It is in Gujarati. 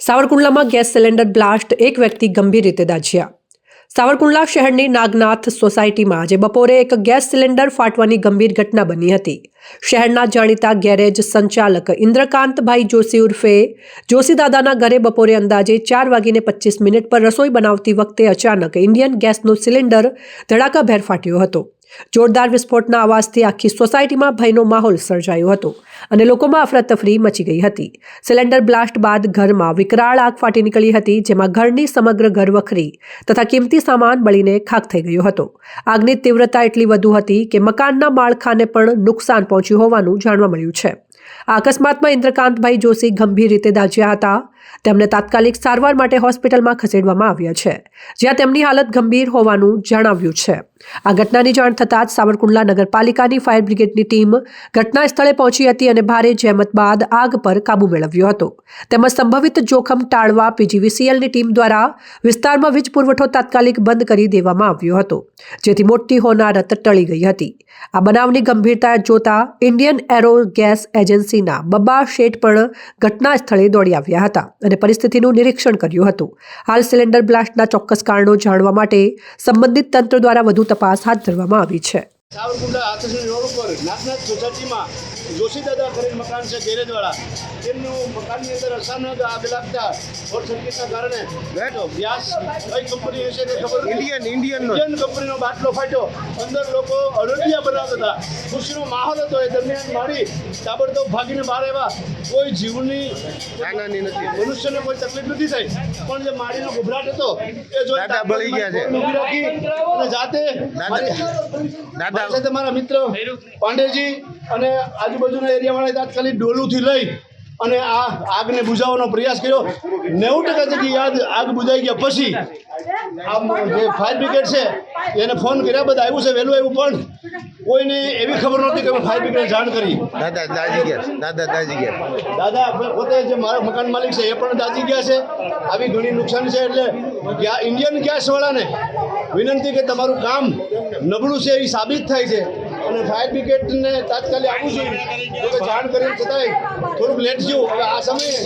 સાવરકુંડલામાં ગેસ સિલિન્ડર બ્લાસ્ટ, એક વ્યક્તિ ગંભીર રીતે દાઝ્યા। સાવરકુંડલા શહેરની નાગનાથ સોસાયટીમાં આજે બપોરે એક ગેસ સિલિન્ડર ફાટવાની ગંભીર ઘટના બની હતી। શહેરના જાણીતા ગેરેજ સંચાલક ઇન્દ્રકાંતભાઈ જોશી ઉર્ફે જોશીદાદાના ઘરે બપોરે અંદાજે 4:25 પર રસોઈ બનાવતી વખતે અચાનક ઇન્ડિયન ગેસનો સિલિન્ડર ધડાકાભેર ફાટ્યો હતો। જોરદાર વિસ્ફોટના અવાજથી આખી સોસાયટીમાં ભયનો માહોલ સર્જાયો હતો અને લોકોમાં અફરાતફરી મચી ગઈ હતી। સિલિન્ડર બ્લાસ્ટ બાદ ઘરમાં વિકરાળ આગ ફાટી નીકળી હતી, જેમાં ઘરની સમગ્ર ઘરવખરી તથા કિંમતી સામાન બળીને ખાખ થઈ ગયો હતો। આગની તીવ્રતા એટલી વધુ હતી કે મકાનના માળખાને પણ નુકસાન પહોંચ્યું હોવાનું જાણવા મળ્યું છે। આ અકસ્માતમાં ઇન્દ્રકાંતભાઈ જોશી ગંભીર રીતે દાઝ્યા હતા। તેમને તાત્કાલિક સારવાર માટે હોસ્પિટલમાં ખસેડવામાં આવ્યા છે, જ્યાં તેમની હાલત ગંભીર હોવાનું જણાવ્યું છે। આ ઘટનાની જાણ થતાં જ સાવરકુંડલા નગરપાલિકાની ફાયર બ્રિગેડની ટીમ ઘટના સ્થળે પહોંચી હતી અને ભારે જહેમત બાદ આગ પર કાબૂ મેળવ્યો હતો। તેમજ સંભવિત જોખમ ટાળવા પીજીવીસીએલની ટીમ દ્વારા વિસ્તારમાં વીજ પુરવઠો તાત્કાલિક બંધ કરી દેવામાં આવ્યો હતો, જેથી મોટી હોનારત ટળી ગઈ હતી। આ બનાવની ગંભીરતા જોતા ઇન્ડિયન એરો ગેસ એજન્સીના બબ્બા શેઠ પણ ઘટના સ્થળે દોડી આવ્યા હતા અને પરિસ્થિતિનું નિરીક્ષણ કર્યું હતું। હાલ સિલિન્ડર બ્લાસ્ટના ચોક્કસ કારણો જાણવા માટે સંબંધિત તંત્ર દ્વારા વધુ તપાસ હાથ ધરવામાં આવી છે। સાવરકુંડલા આતશની રોડ ઉપર નાગનાથ સોસાયટીમાં જોશીદાદા કરીને મકાન છે ગેરેજવાળા, તેમનું મકાનની અંદર અચાનક આગ લાગતા શોર્ટ સર્કિટના કારણે ગેસ કઈ કંપની હશે કે ખબર ઇન્ડિયન કંપનીનો બાટલો ફાટ્યો। અંદર લોકો અડડિયા બનાવતા હતા, ખુશીનો માહોલ હતો। એ દરમિયાન મારી તાબડતોબ ભાગીને બહાર આવ્યા। કોઈ જીવની નથી, મનુષ્યને કોઈ તકલીફ નથી થઈ, પણ જે માળીનો ગભરાટ હતો એ જોઈ બળી ગયા છે અને જાતે તમારા મિત્ર પાંડેજી અને આજુબાજુના એરિયાવાળાએ તાત્કાલિક ડોલુથી લઈ અને આ આગને બુઝાવવાનો પ્રયાસ કર્યો। 90% જેટલી આગ બુઝાઈ ગયા પછી જે ફાયર બ્રિગેડ છે એને ફોન કર્યા, બધા આવ્યું છે, વહેલું આવ્યું, પણ કોઈને એવી ખબર નહોતી કે ફાયર બ્રિગેડને જાણ કરી। દાદા પોતે જે મારા મકાન માલિક છે એ પણ દાઝી ગયા છે। આવી ઘણી નુકસાની છે, એટલે ઇન્ડિયન ગેસવાળાને વિનંતી કે તમારું કામ નબળું છે એ સાબિત થાય છે અને ફાયર બ્રિગેડને તાત્કાલિક આવવું જોઈએ। જાણ કરી છતાંય થોડુંક લેટ થયું। હવે આ સમયે